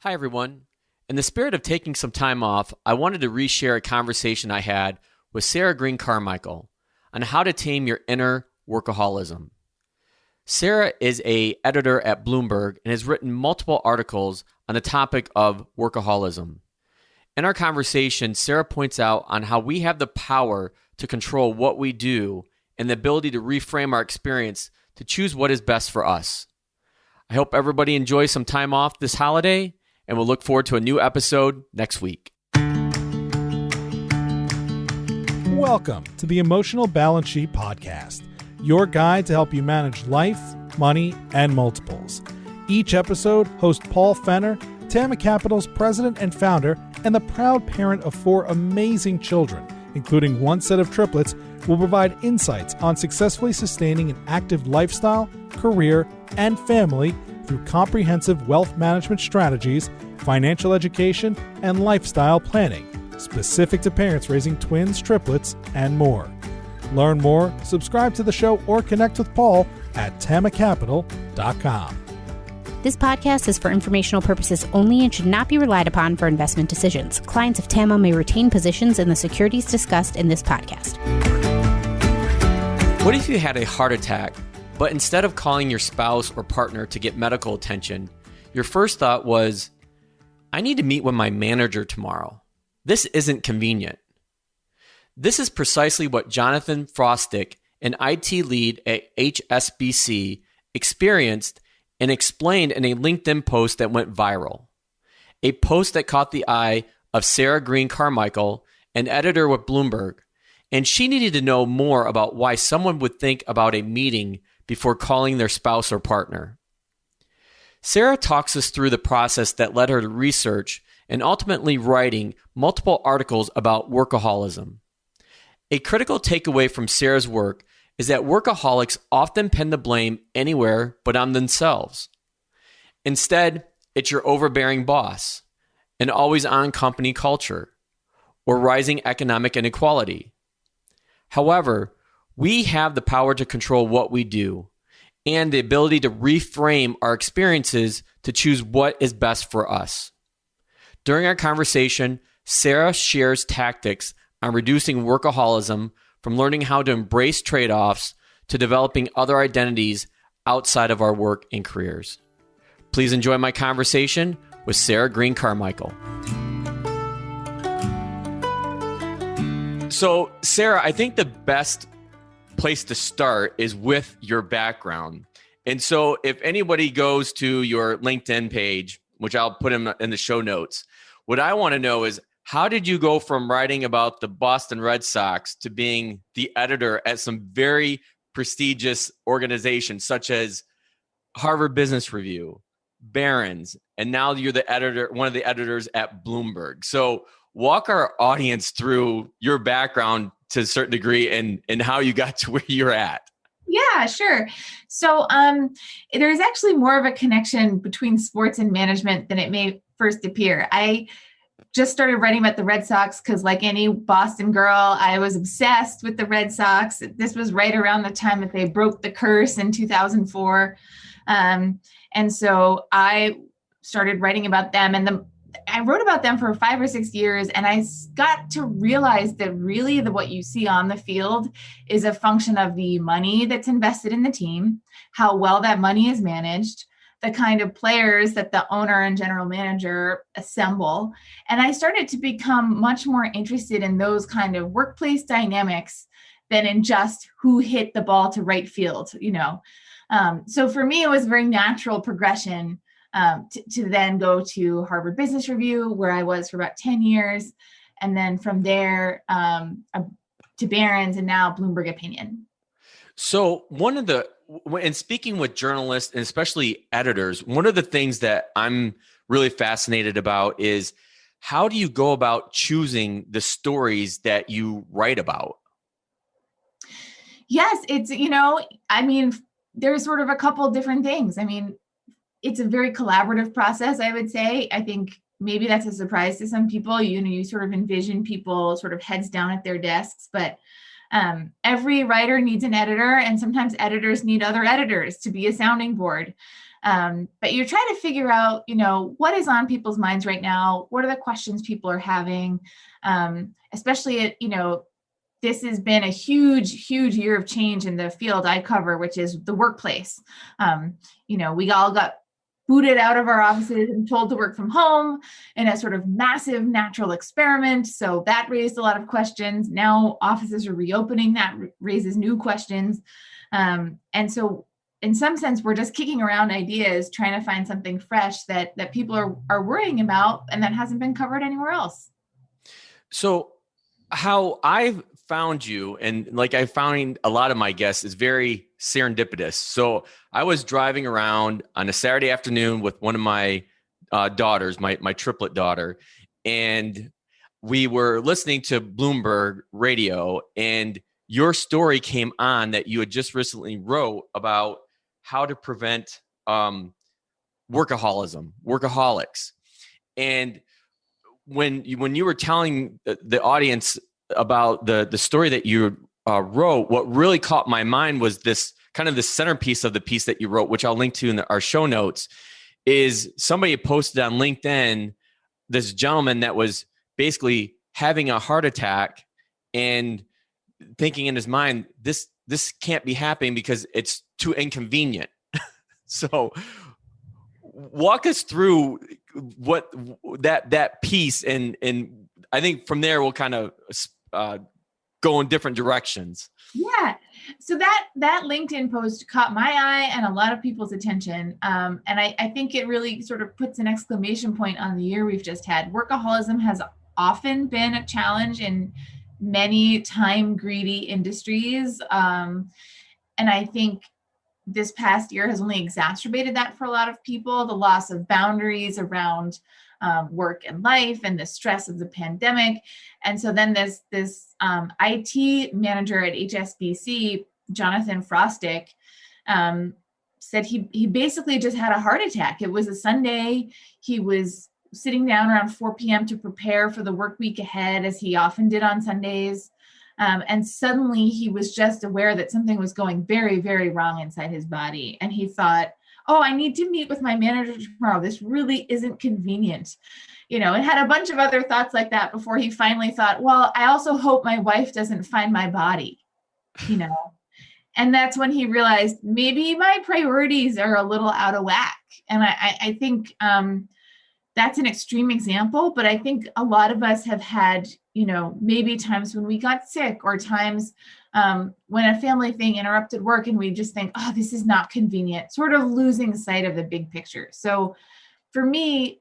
Hi, everyone. In the spirit of taking some time off, I wanted to reshare a conversation I had with Sarah Green Carmichael on how to tame your inner workaholism. Sarah is an editor at Bloomberg and has written multiple articles on the topic of workaholism. In our conversation, Sarah points out on how we have the power to control what we do and the ability to reframe our experience to choose what is best for us. I hope everybody enjoys some time off this holiday, and we'll look forward to a new episode next week. Welcome to the Emotional Balance Sheet Podcast, your guide to help you manage life, money, and multiples. Each episode, host Paul Fenner, Tame Capital's president and founder, and the proud parent of 4 amazing children, including 1 set of triplets, will provide insights on successfully sustaining an active lifestyle, career, and family through comprehensive wealth management strategies, financial education, and lifestyle planning, specific to parents raising twins, triplets, and more. Learn more, subscribe to the show, or connect with Paul at tamacapital.com. This podcast is for informational purposes only and should not be relied upon for investment decisions. Clients of Tama may retain positions in the securities discussed in this podcast. What if you had a heart attack, but instead of calling your spouse or partner to get medical attention, your first thought was, I need to meet with my manager tomorrow. This isn't convenient. This is precisely what Jonathan Frostick, an IT lead at HSBC, experienced and explained in a LinkedIn post that went viral. A post that caught the eye of Sarah Green Carmichael, an editor with Bloomberg, and she needed to know more about why someone would think about a meeting before calling their spouse or partner. Sarah talks us through the process that led her to research and ultimately writing multiple articles about workaholism. A critical takeaway from Sarah's work is that workaholics often pin the blame anywhere but on themselves. Instead, it's your overbearing boss, an always-on company culture, or rising economic inequality. However, we have the power to control what we do and the ability to reframe our experiences to choose what is best for us. During our conversation, Sarah shares tactics on reducing workaholism, from learning how to embrace trade-offs to developing other identities outside of our work and careers. Please enjoy my conversation with Sarah Green Carmichael. So, Sarah, I think the best place to start is with your background. And so if anybody goes to your LinkedIn page, which I'll put in the show notes, what I want to know is, how did you go from writing about the Boston Red Sox to being the editor at some very prestigious organizations such as Harvard Business Review, Barron's, and now you're the editor, one of the editors at Bloomberg. So walk our audience through your background to a certain degree and how you got to where you're at. Yeah, sure. So there's actually more of a connection between sports and management than it may first appear. I just started writing about the Red Sox because, like any Boston girl, I was obsessed with the Red Sox. This was right around the time that they broke the curse in 2004. And so I started writing about them, and I wrote about them for 5 or 6 years, and I got to realize that really what you see on the field is a function of the money that's invested in the team, how well that money is managed, the kind of players that the owner and general manager assemble. And I started to become much more interested in those kind of workplace dynamics than in just who hit the ball to right field, So for me, it was a very natural progression to then go to Harvard Business Review, where I was for about 10 years. And then from there to Barron's, and now Bloomberg Opinion. So in speaking with journalists and especially editors, one of the things that I'm really fascinated about is, how do you go about choosing the stories that you write about? Yes, it's, there's sort of a couple different things. It's a very collaborative process, I would say. I think maybe that's a surprise to some people. You sort of envision people sort of heads down at their desks, but every writer needs an editor, and sometimes editors need other editors to be a sounding board. But you're trying to figure out, what is on people's minds right now? What are the questions people are having? Especially at, this has been a huge, huge year of change in the field I cover, which is the workplace. We all got booted out of our offices and told to work from home in a sort of massive natural experiment. So that raised a lot of questions. Now offices are reopening. That raises new questions. And so in some sense, we're just kicking around ideas, trying to find something fresh that people are worrying about and that hasn't been covered anywhere else. So how I've found you, and like I found a lot of my guests, is very serendipitous. So I was driving around on a Saturday afternoon with one of my daughters, my triplet daughter, and we were listening to Bloomberg radio, and your story came on that you had just recently wrote about how to prevent workaholics. And when you were telling the audience about the story that you wrote, what really caught my mind was this kind of the centerpiece of the piece that you wrote, which I'll link to in our show notes, is somebody posted on LinkedIn, this gentleman that was basically having a heart attack and thinking in his mind, this can't be happening because it's too inconvenient. So walk us through what that piece, and I think from there we'll kind of go in different directions. Yeah. So that LinkedIn post caught my eye and a lot of people's attention. And I think it really sort of puts an exclamation point on the year we've just had. Workaholism has often been a challenge in many time-greedy industries. And I think this past year has only exacerbated that for a lot of people, the loss of boundaries around work and life and the stress of the pandemic. And so then this IT manager at HSBC, Jonathan Frostick, said he basically just had a heart attack. It was a Sunday. He was sitting down around 4 p.m. to prepare for the work week ahead, as he often did on Sundays. And suddenly he was just aware that something was going very, very wrong inside his body. And he thought, oh, I need to meet with my manager tomorrow. This really isn't convenient. And had a bunch of other thoughts like that before he finally thought, well, I also hope my wife doesn't find my body, And that's when he realized maybe my priorities are a little out of whack. And I think that's an extreme example, but I think a lot of us have had, maybe times when we got sick, or times when a family thing interrupted work and we just think, oh, this is not convenient, sort of losing sight of the big picture. So for me,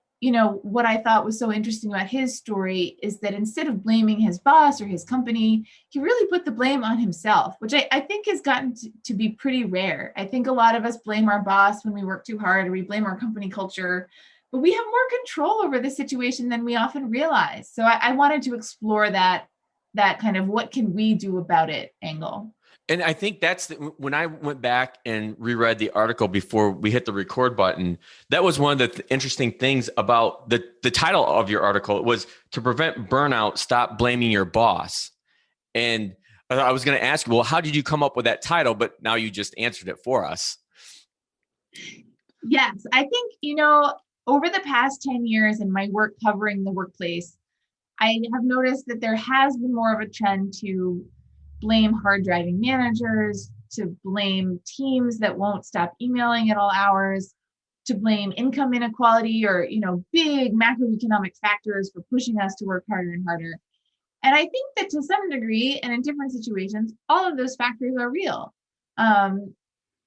what I thought was so interesting about his story is that instead of blaming his boss or his company, he really put the blame on himself, which I think has gotten to be pretty rare. I think a lot of us blame our boss when we work too hard, or we blame our company culture, but we have more control over the situation than we often realize. So I wanted to explore that kind of what can we do about it angle. And I think that's when I went back and reread the article before we hit the record button, that was one of the interesting things about the title of your article. It was to prevent burnout, stop blaming your boss. And I was going to ask you, well, how did you come up with that title? But now you just answered it for us. Yes, I think, over the past 10 years in my work covering the workplace, I have noticed that there has been more of a trend to blame hard driving managers, to blame teams that won't stop emailing at all hours, to blame income inequality or, big macroeconomic factors for pushing us to work harder and harder. And I think that to some degree, and in different situations, all of those factors are real.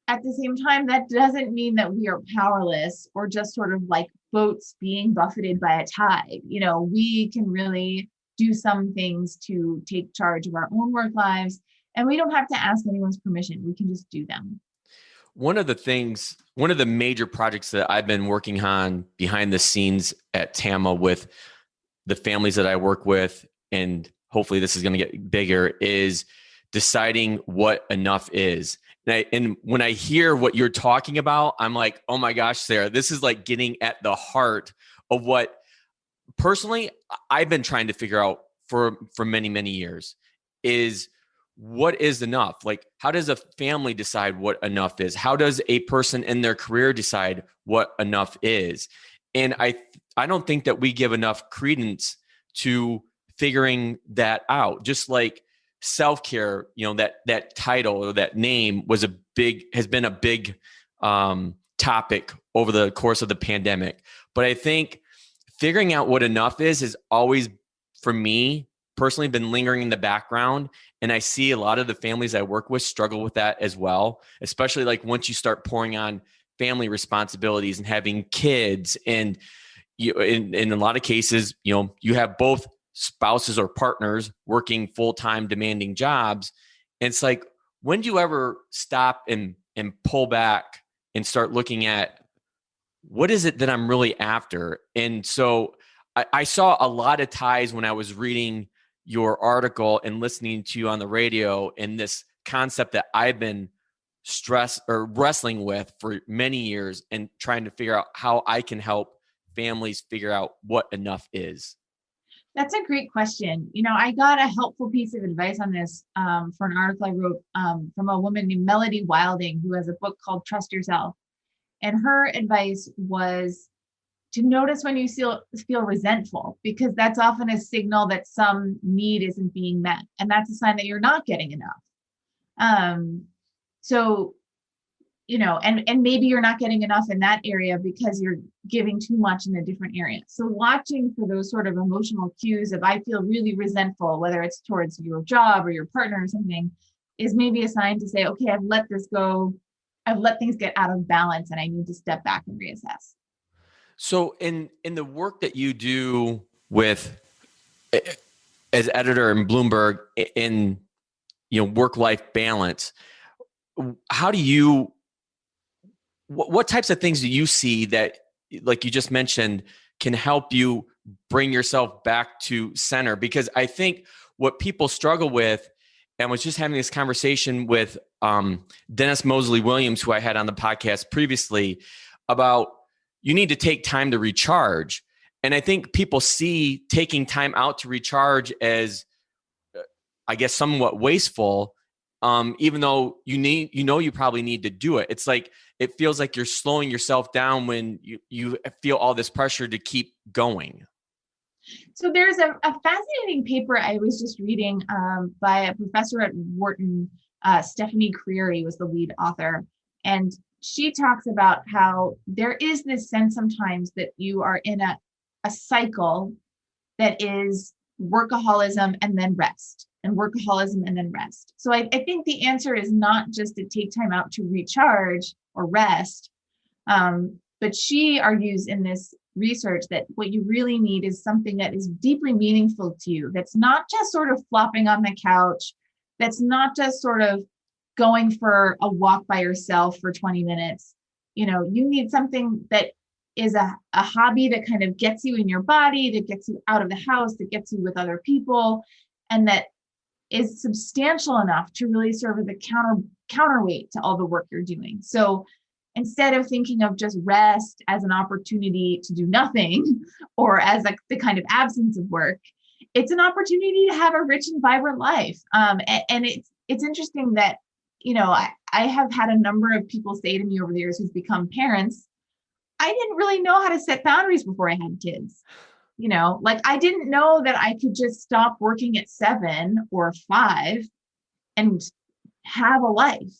At the same time, that doesn't mean that we are powerless or just sort of like boats being buffeted by a tide. We can really do some things to take charge of our own work lives, and we don't have to ask anyone's permission. We can just do them. One of the major projects that I've been working on behind the scenes at Tame with the families that I work with, and hopefully this is going to get bigger, is deciding what enough is. And when I hear what you're talking about, I'm like, oh my gosh, Sarah, this is like getting at the heart of what personally I've been trying to figure out for many, many years, is what is enough? Like, how does a family decide what enough is? How does a person in their career decide what enough is? And I don't think that we give enough credence to figuring that out. Just like self-care, that title or that name has been a big topic over the course of the pandemic. But I think figuring out what enough is has always, for me personally, been lingering in the background. And I see a lot of the families I work with struggle with that as well, especially like once you start pouring on family responsibilities and having kids. And in a lot of cases, you have both spouses or partners working full-time demanding jobs. And it's like, when do you ever stop and pull back and start looking at what is it that I'm really after? And so I saw a lot of ties when I was reading your article and listening to you on the radio, and this concept that I've been wrestling with for many years and trying to figure out how I can help families figure out what enough is. That's a great question. I got a helpful piece of advice on this for an article I wrote from a woman named Melody Wilding, who has a book called Trust Yourself. And her advice was to notice when you feel resentful, because that's often a signal that some need isn't being met. And that's a sign that you're not getting enough. And maybe you're not getting enough in that area because you're giving too much in a different area. So watching for those sort of emotional cues of, I feel really resentful, whether it's towards your job or your partner or something, is maybe a sign to say, okay, I've let this go. I've let things get out of balance and I need to step back and reassess. So in the work that you do with as editor in Bloomberg in work-life balance, what types of things do you see that, like you just mentioned, can help you bring yourself back to center? Because I think what people struggle with, and I was just having this conversation with Dennis Mosley Williams, who I had on the podcast previously, about you need to take time to recharge. And I think people see taking time out to recharge as, I guess, somewhat wasteful, even though you probably need to do it. It's like, it feels like you're slowing yourself down when you feel all this pressure to keep going. So there's a fascinating paper I was just reading by a professor at Wharton, Stephanie Creary was the lead author. And she talks about how there is this sense sometimes that you are in a cycle that is workaholism and then rest, and workaholism and then rest. So I think the answer is not just to take time out to recharge or rest, but she argues in this research that what you really need is something that is deeply meaningful to you, that's not just sort of flopping on the couch, that's not just sort of going for a walk by yourself for 20 minutes. You need something that is a hobby that kind of gets you in your body, that gets you out of the house, that gets you with other people, and that is substantial enough to really serve as a counterweight to all the work you're doing. So instead of thinking of just rest as an opportunity to do nothing or as the kind of absence of work, it's an opportunity to have a rich and vibrant life. And it's interesting that, I have had a number of people say to me over the years who've become parents, I didn't really know how to set boundaries before I had kids. I didn't know that I could just stop working at 7 or 5 and have a life.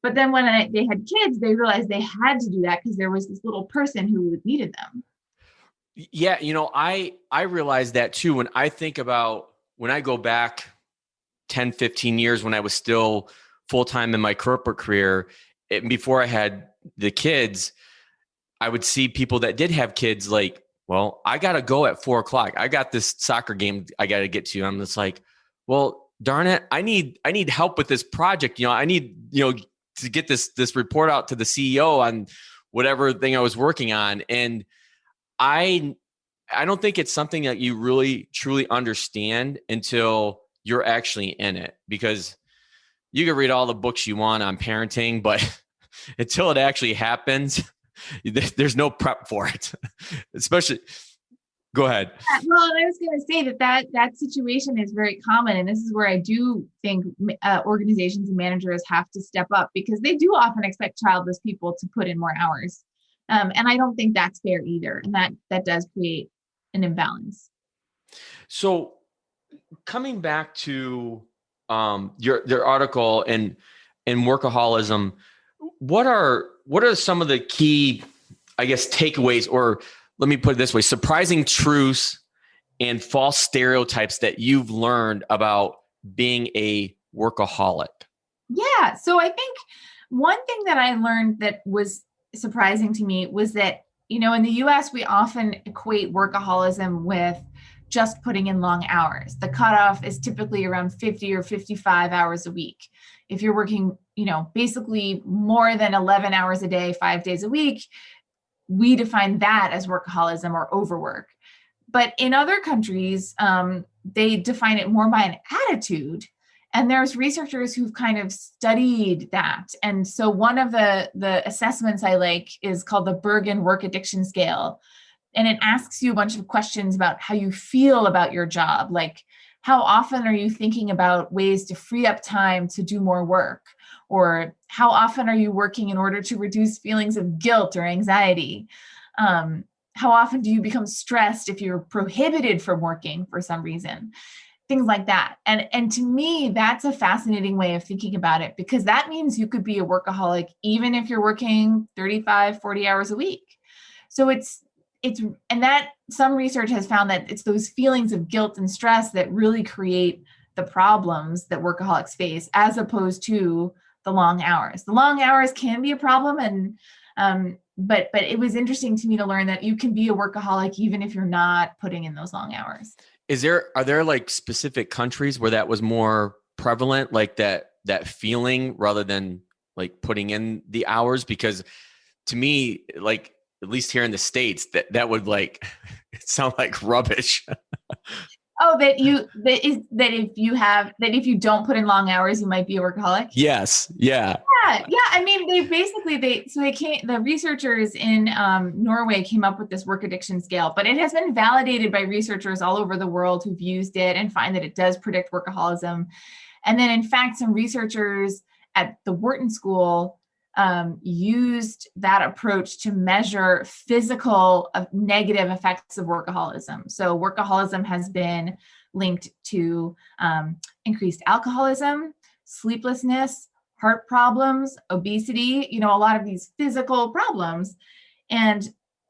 But then when they had kids, they realized they had to do that because there was this little person who needed them. Yeah. I realized that too. When I think about when I go back 10, 15 years when I was still full-time in my corporate career, before I had the kids, I would see people that did have kids like, well, I got to go at 4:00. I got this soccer game I got to get to. I'm just like, well, darn it. I need help with this project. I need, to get this report out to the CEO on whatever thing I was working on. And I don't think it's something that you really truly understand until you're actually in it, because you can read all the books you want on parenting, but until it actually happens, there's no prep for it. Especially, Go ahead. Well, and I was going to say that situation is very common. And this is where I do think organizations and managers have to step up, because they do often expect childless people to put in more hours. And I don't think that's fair either. And that does create an imbalance. So coming back to your article and workaholism, what are some of the key, I guess, takeaways, or let me put it this way, surprising truths and false stereotypes that you've learned about being a workaholic? Yeah. So I think one thing that I learned that was surprising to me was that, in the US, we often equate workaholism with just putting in long hours. The cutoff is typically around 50 or 55 hours a week. If you're working, basically more than 11 hours a day, 5 days a week, we define that as workaholism or overwork. But in other countries, they define it more by an attitude. And there's researchers who've kind of studied that. And so one of the assessments I like is called the Bergen Work Addiction Scale. And it asks you a bunch of questions about how you feel about your job. Like, how often are you thinking about ways to free up time to do more work? Or how often are you working in order to reduce feelings of guilt or anxiety? How often do you become stressed if you're prohibited from working for some reason? Things like that. And to me, that's a fascinating way of thinking about it, because that means you could be a workaholic even if you're working 35, 40 hours a week. So and that some research has found that it's those feelings of guilt and stress that really create the problems that workaholics face, as opposed to the long hours. The long hours can be a problem, but it was interesting to me to learn that you can be a workaholic even if you're not putting in those long hours. Are there like specific countries where that was more prevalent, like that feeling, rather than like putting in the hours? Because to me, like, at least here in the States, that would like sound like rubbish. Oh, that if you don't put in long hours, you might be a workaholic. Yes. Yeah. Yeah. I mean, the researchers in Norway came up with this work addiction scale, but it has been validated by researchers all over the world who've used it and find that it does predict workaholism. And then, in fact, some researchers at the Wharton School used that approach to measure physical negative effects of workaholism. So workaholism has been linked to increased alcoholism, sleeplessness, heart problems, obesity, a lot of these physical problems. And,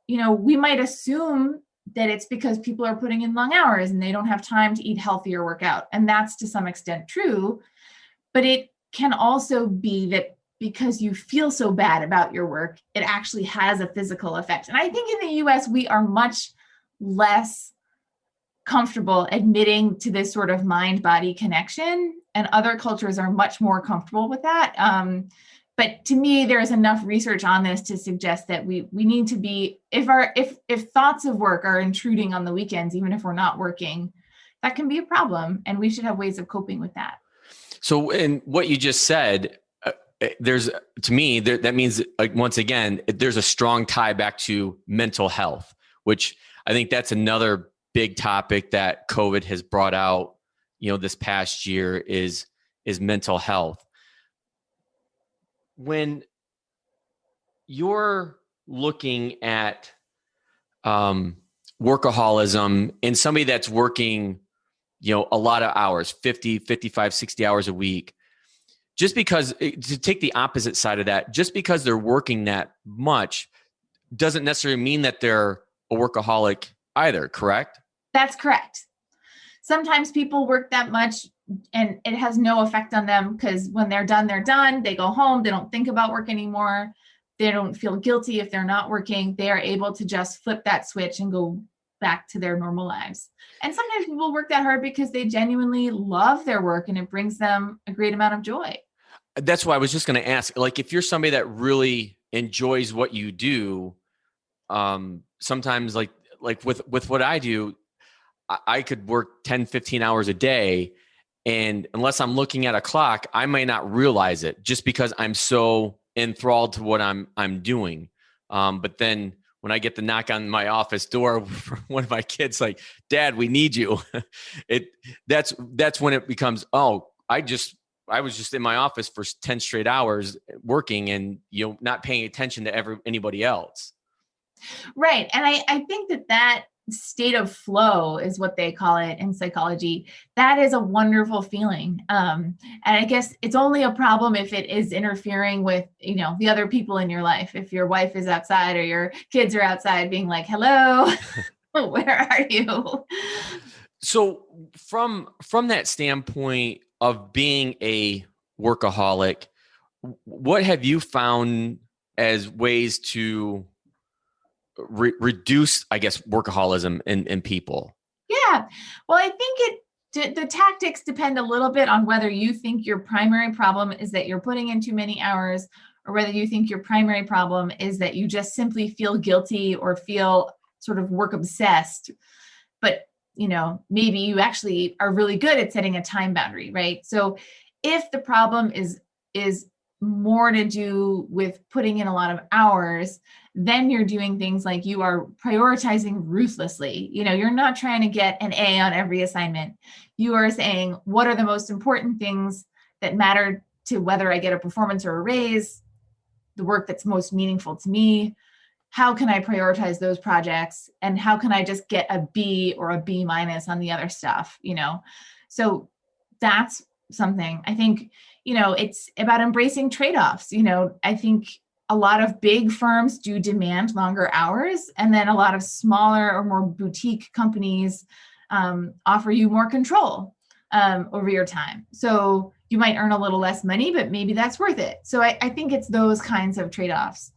we might assume that it's because people are putting in long hours and they don't have time to eat healthy or work out. And that's to some extent true, but it can also be that because you feel so bad about your work, it actually has a physical effect. And I think in the US, we are much less comfortable admitting to this sort of mind-body connection, and other cultures are much more comfortable with that. But to me, there's enough research on this to suggest that we need to be, if thoughts of work are intruding on the weekends, even if we're not working, that can be a problem, and we should have ways of coping with that. So, in what you just said, that means, like, once again, there's a strong tie back to mental health, which I think that's another big topic that COVID has brought out, this past year is mental health. When you're looking at workaholism and somebody that's working, a lot of hours, 50, 55, 60 hours a week, just because, to take the opposite side of that, just because they're working that much doesn't necessarily mean that they're a workaholic either, correct? That's correct. Sometimes people work that much and it has no effect on them, because when they're done, they go home, they don't think about work anymore. They don't feel guilty if they're not working. They are able to just flip that switch and go back to their normal lives. And sometimes people work that hard because they genuinely love their work and it brings them a great amount of joy. That's why I was just going to ask, like, if you're somebody that really enjoys what you do, sometimes like with what I do, I could work 10, 15 hours a day. And unless I'm looking at a clock, I might not realize it, just because I'm so enthralled to what I'm doing. But then when I get the knock on my office door from one of my kids, like, Dad, we need you. That's when it becomes, oh, I was just in my office for 10 straight hours working and, not paying attention to anybody else. Right. And I think that state of flow is what they call it in psychology. That is a wonderful feeling. And I guess it's only a problem if it is interfering with, the other people in your life. If your wife is outside or your kids are outside being like, hello, where are you? So from that standpoint of being a workaholic, what have you found as ways to reduce, I guess, workaholism in people? Yeah. Well, I think the tactics depend a little bit on whether you think your primary problem is that you're putting in too many hours, or whether you think your primary problem is that you just simply feel guilty or feel sort of work obsessed. But, maybe you actually are really good at setting a time boundary, right? So if the problem is more to do with putting in a lot of hours, then you're doing things like you are prioritizing ruthlessly. You're not trying to get an A on every assignment. You are saying, what are the most important things that matter to whether I get a performance or a raise, the work that's most meaningful to me? How can I prioritize those projects? And how can I just get a B or a B- on the other stuff? So that's something. I think, it's about embracing trade-offs. I think a lot of big firms do demand longer hours, and then a lot of smaller or more boutique companies offer you more control over your time. So you might earn a little less money, but maybe that's worth it. So I think it's those kinds of trade-offs.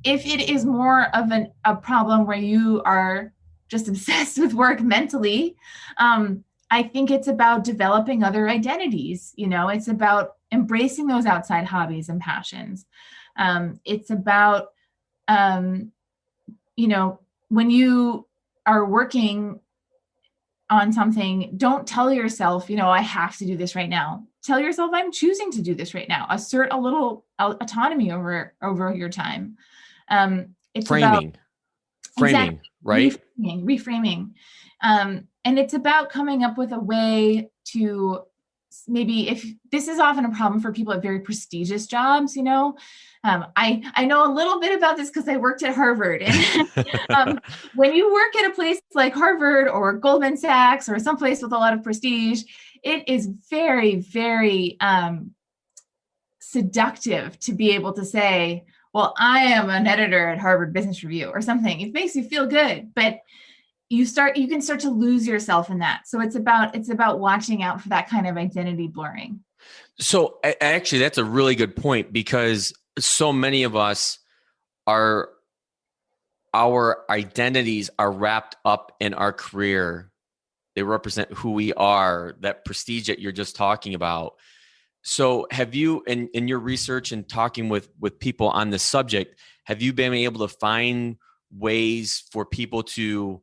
If it is more of a problem where you are just obsessed with work mentally, I think it's about developing other identities. It's about embracing those outside hobbies and passions. It's about, when you are working on something, don't tell yourself, I have to do this right now. Tell yourself, I'm choosing to do this right now. Assert a little autonomy over your time. It's framing, exactly, right? Reframing. And it's about coming up with a way to maybe, if this is often a problem for people at very prestigious jobs, I know a little bit about this because I worked at Harvard. And when you work at a place like Harvard or Goldman Sachs or someplace with a lot of prestige, it is very, very seductive to be able to say, well, I am an editor at Harvard Business Review or something. It makes you feel good, but you can start to lose yourself in that. So it's about watching out for that kind of identity blurring. So actually, that's a really good point, because so many of us our identities are wrapped up in our career. They represent who we are, that prestige that you're just talking about. So have you, in your research and talking with people on this subject, have you been able to find ways for people to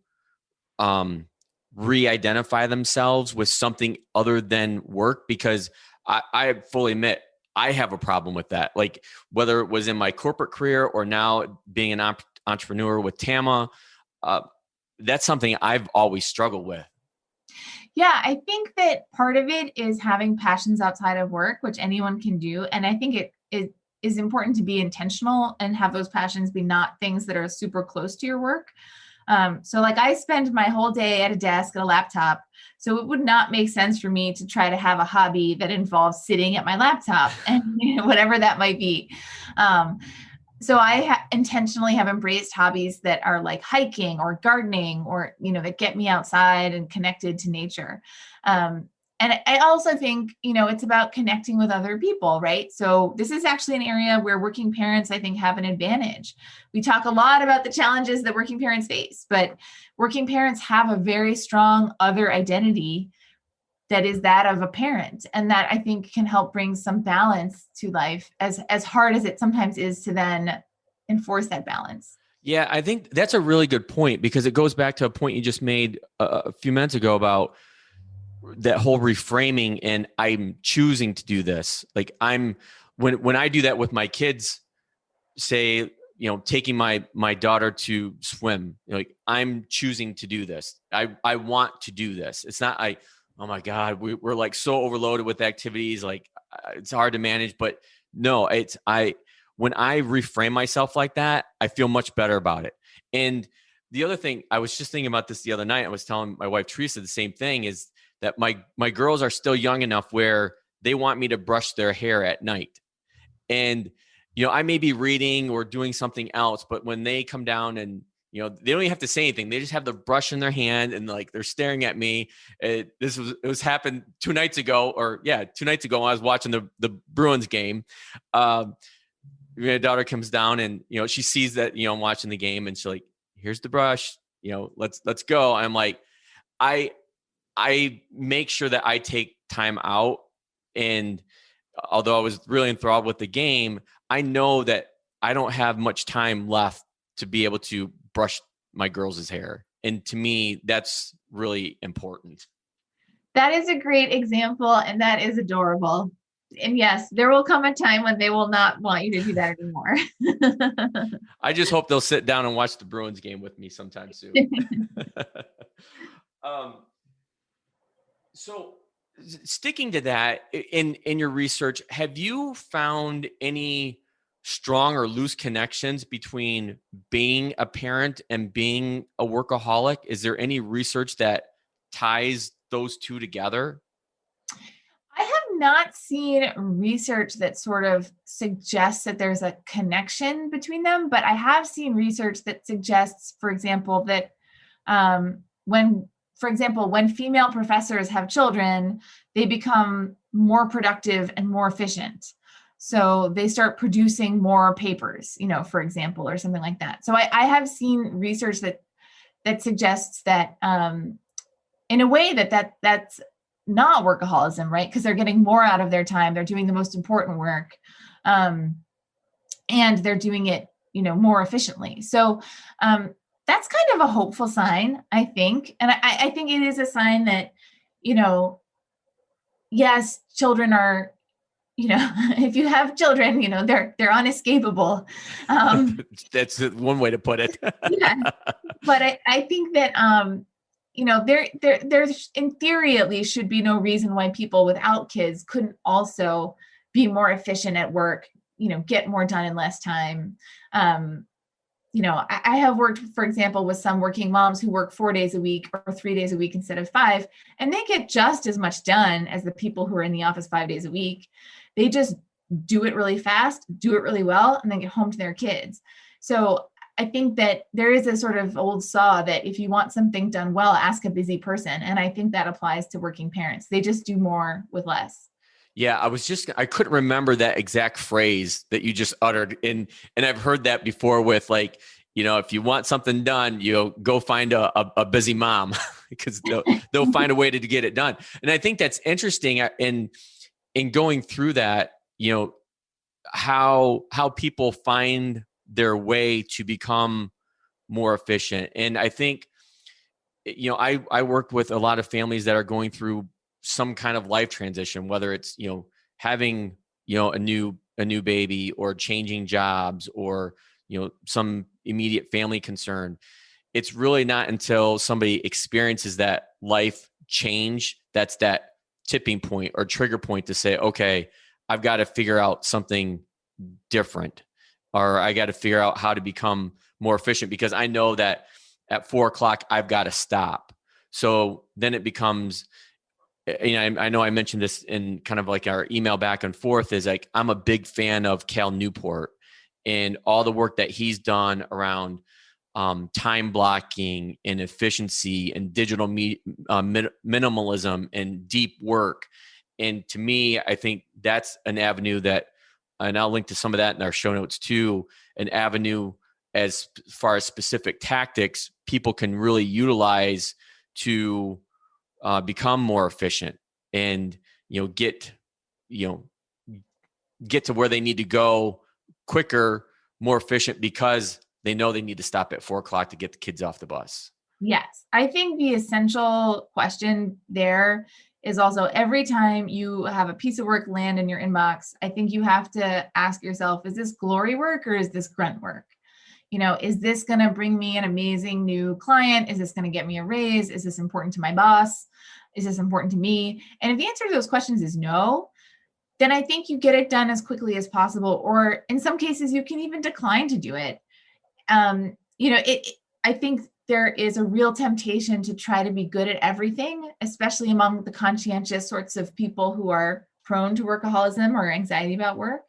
re-identify themselves with something other than work? Because I fully admit I have a problem with that. Like, whether it was in my corporate career or now being an entrepreneur with Tame, that's something I've always struggled with. Yeah, I think that part of it is having passions outside of work, which anyone can do. And I think it is important to be intentional and have those passions be not things that are super close to your work. So like, I spend my whole day at a desk at a laptop. So it would not make sense for me to try to have a hobby that involves sitting at my laptop and whatever that might be. So I intentionally have embraced hobbies that are like hiking or gardening or, that get me outside and connected to nature. And I also think, it's about connecting with other people, right? So this is actually an area where working parents, I think, have an advantage. We talk a lot about the challenges that working parents face, but working parents have a very strong other identity that is that of a parent. And that, I think, can help bring some balance to life, as hard as it sometimes is to then enforce that balance. Yeah, I think that's a really good point, because it goes back to a point you just made a few minutes ago about that whole reframing, and I'm choosing to do this. Like, when I do that with my kids, say, taking my daughter to swim. Like, I'm choosing to do this. I want to do this. It's not oh my God, we're like so overloaded with activities. Like, it's hard to manage, but no, when I reframe myself like that, I feel much better about it. And the other thing, I was just thinking about this the other night. I was telling my wife, Teresa, the same thing, is that my girls are still young enough where they want me to brush their hair at night. And, I may be reading or doing something else, but when they come down and, they don't even have to say anything. They just have the brush in their hand and like they're staring at me. It was happened 2 nights ago, 2 nights ago when I was watching the Bruins game. My daughter comes down and, she sees that, I'm watching the game, and she's like, here's the brush, let's go. And I'm like, I make sure that I take time out. And although I was really enthralled with the game, I know that I don't have much time left to be able to brush my girls' hair. And to me, that's really important. That is a great example, and that is adorable. And yes, there will come a time when they will not want you to do that anymore. I just hope they'll sit down and watch the Bruins game with me sometime soon. So sticking to that, in your research, have you found any strong or loose connections between being a parent and being a workaholic? Is there any research that ties those two together? I have not seen research that sort of suggests that there's a connection between them, but I have seen research that suggests, for example, that when female professors have children, they become more productive and more efficient. So they start producing more papers, for example, or something like that. So I have seen research that suggests that in a way that's not workaholism, right? Because they're getting more out of their time. They're doing the most important work. And they're doing it, more efficiently. So that's kind of a hopeful sign, I think. And I think it is a sign that, yes, children are, if you have children, they're unescapable. That's one way to put it. Yeah. But I think that, there's in theory, at least, should be no reason why people without kids couldn't also be more efficient at work, get more done in less time. I have worked, for example, with some working moms who work 4 days a week or 3 days a week instead of 5, and they get just as much done as the people who are in the office 5 days a week. They just do it really fast, do it really well, and then get home to their kids. So I think that there is a sort of old saw that if you want something done well, ask a busy person. And I think that applies to working parents. They just do more with less. Yeah, I couldn't remember that exact phrase that you just uttered. And I've heard that before with like, if you want something done, go find a busy mom because they'll find a way to get it done. And I think that's interesting in going through that, how people find their way to become more efficient. And I think, I work with a lot of families that are going through some kind of life transition, whether it's, having, a new baby or changing jobs or, some immediate family concern. It's really not until somebody experiences that life change, that's that tipping point or trigger point to say, okay, I've got to figure out something different, or I got to figure out how to become more efficient because I know that at 4:00 I've got to stop. So then it becomes, I know I mentioned this in kind of like our email back and forth, is like, I'm a big fan of Cal Newport and all the work that he's done around time blocking and efficiency and digital minimalism and deep work. And to me, I think that's an avenue that, and I'll link to some of that in our show notes too, an avenue as far as specific tactics people can really utilize to become more efficient and, get to where they need to go quicker, more efficient, because they know they need to stop at 4:00 to get the kids off the bus. Yes. I think the essential question there is also every time you have a piece of work land in your inbox, I think you have to ask yourself, is this glory work or is this grunt work? Is this going to bring me an amazing new client? Is this going to get me a raise? Is this important to my boss? Is this important to me? And if the answer to those questions is no, then I think you get it done as quickly as possible. Or in some cases, you can even decline to do it. I think there is a real temptation to try to be good at everything, especially among the conscientious sorts of people who are prone to workaholism or anxiety about work.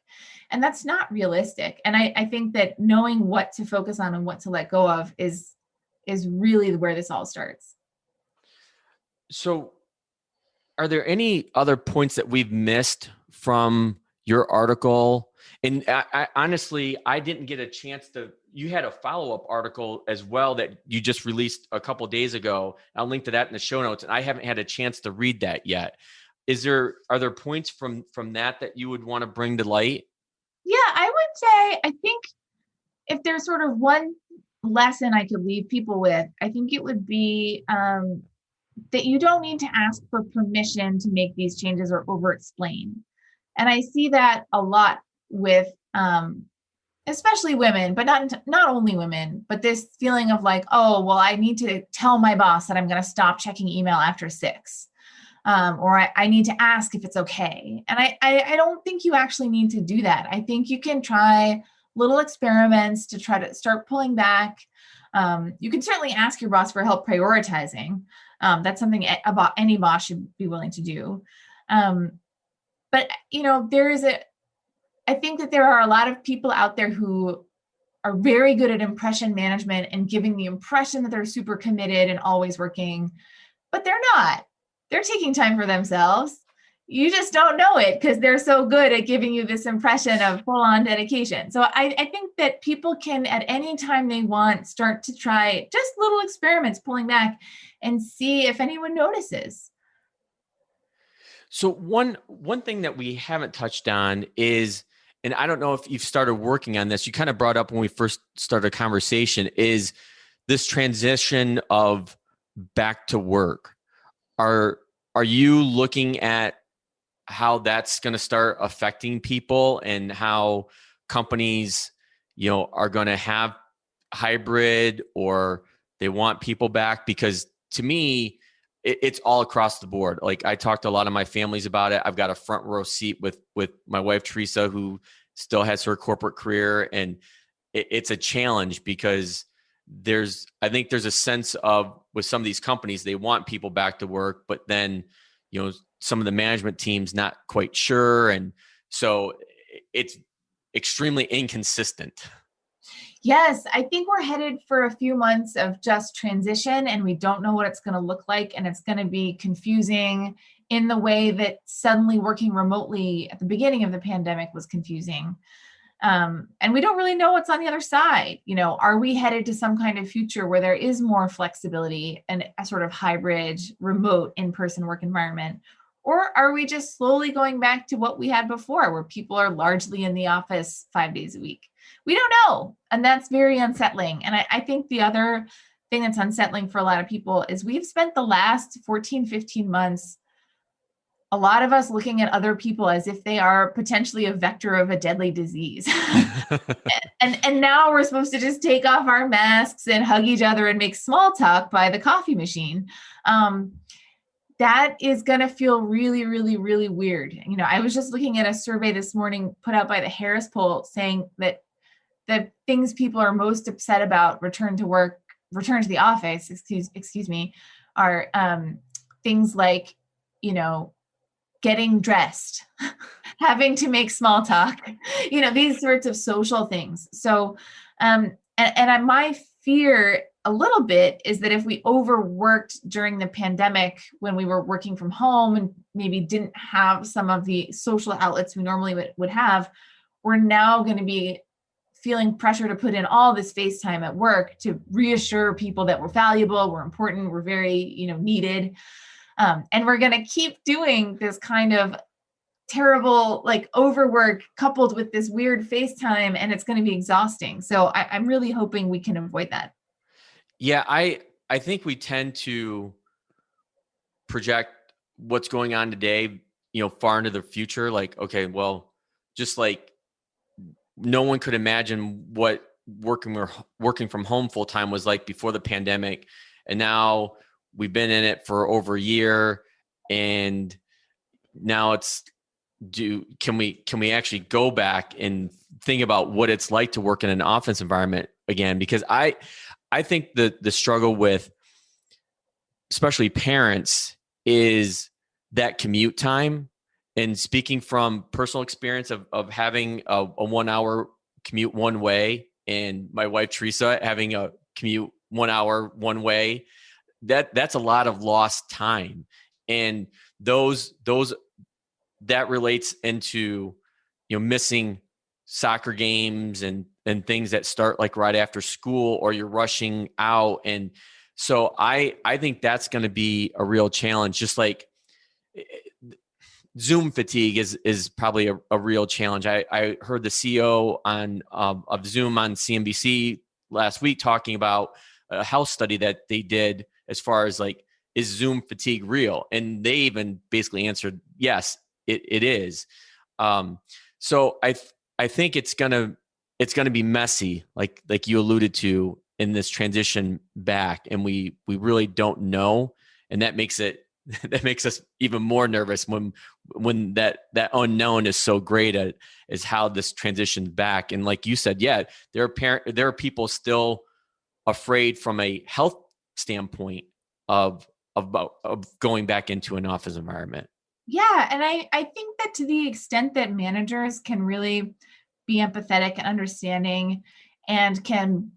And that's not realistic. And I think that knowing what to focus on and what to let go of is really where this all starts. So are there any other points that we've missed from your article? And I honestly, I didn't get a chance to, you had a follow-up article as well that you just released a couple of days ago. I'll link to that in the show notes, and I haven't had a chance to read that yet. Are there points from that you would want to bring to light? Yeah, I would say, I think if there's sort of one lesson I could leave people with, I think it would be that you don't need to ask for permission to make these changes or over-explain. And I see that a lot with especially women, but not only women, but this feeling of like, oh, well, I need to tell my boss that I'm going to stop checking email after 6. Or I need to ask if it's okay. And I don't think you actually need to do that. I think you can try little experiments to try to start pulling back. You can certainly ask your boss for help prioritizing. That's something any boss should be willing to do. But I think that there are a lot of people out there who are very good at impression management and giving the impression that they're super committed and always working, but they're not. They're taking time for themselves. You just don't know it because they're so good at giving you this impression of full-on dedication. So I think that people can, at any time they want, start to try just little experiments, pulling back, and see if anyone notices. So one thing that we haven't touched on is, and I don't know if you've started working on this, you kind of brought up when we first started a conversation, is this transition of back to work. Are you looking at how that's going to start affecting people and how companies, are going to have hybrid or they want people back? Because to me, it's all across the board. Like, I talked to a lot of my families about it. I've got a front row seat with my wife, Teresa, who still has her corporate career. And it's a challenge because I think there's a sense of, with some of these companies, they want people back to work, but then, some of the management team's not quite sure. And so it's extremely inconsistent. Yes, I think we're headed for a few months of just transition, and we don't know what it's going to look like. And it's going to be confusing in the way that suddenly working remotely at the beginning of the pandemic was confusing. And we don't really know what's on the other side. Are we headed to some kind of future where there is more flexibility and a sort of hybrid, remote, in-person work environment? Or are we just slowly going back to what we had before, where people are largely in the office 5 days a week? We don't know. And that's very unsettling. And I think the other thing that's unsettling for a lot of people is we've spent the last 14, 15 months, a lot of us looking at other people as if they are potentially a vector of a deadly disease. and now we're supposed to just take off our masks and hug each other and make small talk by the coffee machine. That is going to feel really, really, really weird. I was just looking at a survey this morning put out by the Harris Poll saying that the things people are most upset about return to the office, excuse me, are things like, getting dressed, having to make small talk, these sorts of social things. So, my fear a little bit is that if we overworked during the pandemic when we were working from home and maybe didn't have some of the social outlets we normally would have, we're now going to be feeling pressure to put in all this face time at work to reassure people that we're valuable, we're important, we're very, needed. And we're going to keep doing this kind of terrible, overwork coupled with this weird FaceTime, and it's going to be exhausting. So I'm really hoping we can avoid that. Yeah, I think we tend to project what's going on today, far into the future. Like, okay, well, just like no one could imagine what working from home full time was like before the pandemic. And now we've been in it for over a year, and now can we actually go back and think about what it's like to work in an office environment again? Because I think the struggle with especially parents is that commute time. And speaking from personal experience of having a 1 hour commute one way, and my wife Teresa having a commute 1 hour one way, that's a lot of lost time. And that relates into, missing soccer games and things that start like right after school, or you're rushing out. And so I think that's going to be a real challenge. Just like Zoom fatigue is probably a real challenge. I heard the CEO of Zoom on CNBC last week talking about a health study that they did as far as like, is Zoom fatigue real? And they even basically answered, yes, it is. So I think it's gonna be messy, like you alluded to, in this transition back, and we really don't know, and that makes us even more nervous when that unknown is so great as how this transitions back. And like you said, yeah, there are people still afraid from a health standpoint of going back into an office environment. Yeah. And I think that to the extent that managers can really be empathetic and understanding and can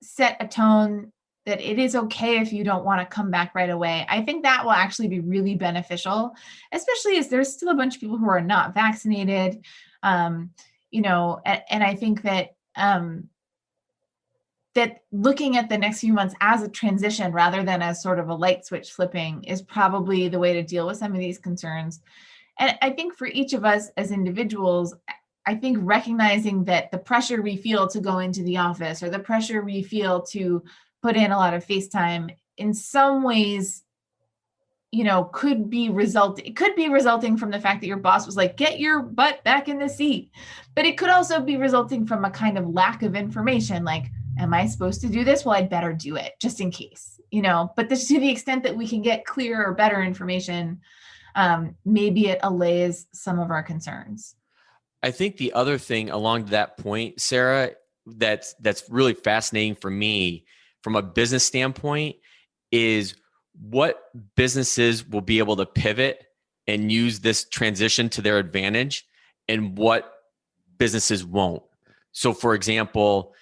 set a tone that it is okay if you don't want to come back right away, I think that will actually be really beneficial, especially as there's still a bunch of people who are not vaccinated. And I think that that looking at the next few months as a transition rather than as sort of a light switch flipping is probably the way to deal with some of these concerns. And I think for each of us as individuals, I think recognizing that the pressure we feel to go into the office, or the pressure we feel to put in a lot of face time, in some ways, could be resulting from the fact that your boss was like, get your butt back in the seat. But it could also be resulting from a kind of lack of information, like, am I supposed to do this? Well, I'd better do it just in case, but to the extent that we can get clearer or better information, maybe it allays some of our concerns. I think the other thing along that point, Sarah, that's really fascinating for me from a business standpoint is what businesses will be able to pivot and use this transition to their advantage, and what businesses won't. So for example,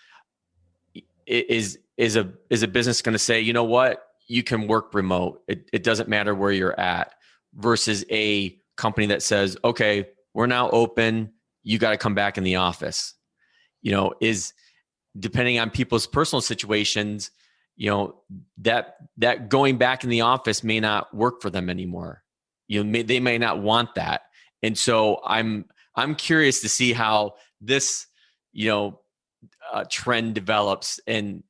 is a business going to say, you know what, you can work remote. It doesn't matter where you're at, versus a company that says, okay, we're now open. You got to come back in the office. Is depending on people's personal situations, that going back in the office may not work for them anymore. They may not want that. And so I'm curious to see how this, trend develops and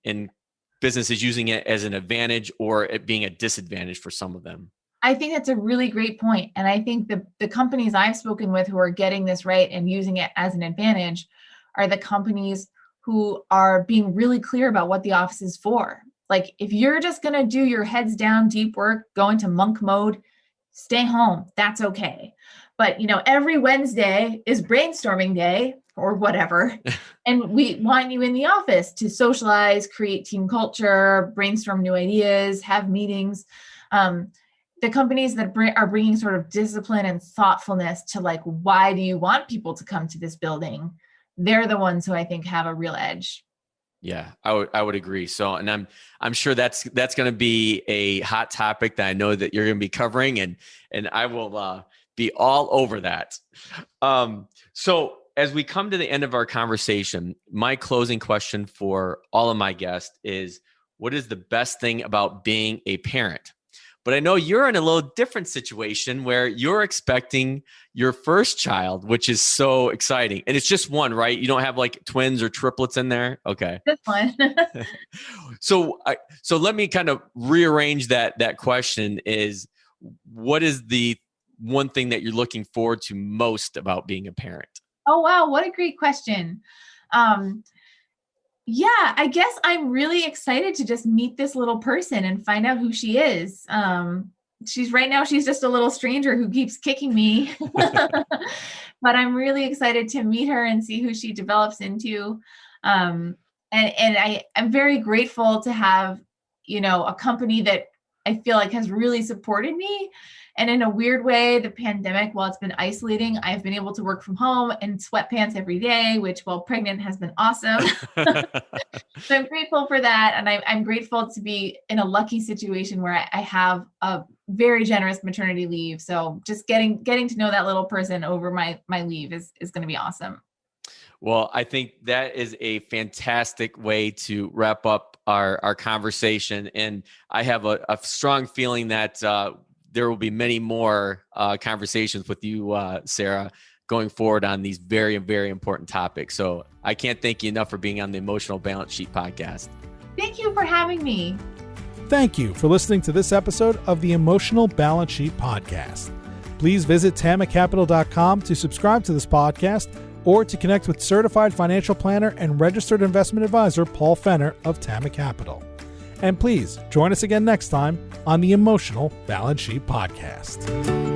businesses using it as an advantage or it being a disadvantage for some of them. I think that's a really great point. And I think the companies I've spoken with who are getting this right and using it as an advantage are the companies who are being really clear about what the office is for. Like, if you're just going to do your heads down deep work, go into monk mode, stay home, that's okay. But, every Wednesday is brainstorming day or whatever. And we want you in the office to socialize, create team culture, brainstorm new ideas, have meetings. The companies that are bringing sort of discipline and thoughtfulness to like, why do you want people to come to this building? They're the ones who I think have a real edge. Yeah, I would agree. So, and I'm sure that's going to be a hot topic that I know that you're going to be covering, and I will be all over that. So as we come to the end of our conversation, my closing question for all of my guests is, what is the best thing about being a parent? But I know you're in a little different situation where you're expecting your first child, which is so exciting. And it's just one, right? You don't have like twins or triplets in there? Okay. Just one. So let me kind of rearrange that question is, what is the one thing that you're looking forward to most about being a parent? Oh, wow. What a great question. Yeah, I guess I'm really excited to just meet this little person and find out who she is. She's just a little stranger who keeps kicking me, but I'm really excited to meet her and see who she develops into. I'm very grateful to have, a company that I feel like has really supported me. And in a weird way, the pandemic, while it's been isolating, I've been able to work from home in sweatpants every day, which while pregnant has been awesome. So I'm grateful for that. And I'm grateful to be in a lucky situation where I have a very generous maternity leave. So just getting to know that little person over my leave is going to be awesome. Well, I think that is a fantastic way to wrap up our conversation. And I have a strong feeling that there will be many more conversations with you, Sarah, going forward on these very, very important topics. So I can't thank you enough for being on the Emotional Balance Sheet podcast. Thank you for having me. Thank you for listening to this episode of the Emotional Balance Sheet podcast. Please visit tamacapital.com to subscribe to this podcast or to connect with certified financial planner and registered investment advisor Paul Fenner of Tame Capital. And please join us again next time on the Emotional Balance Sheet podcast.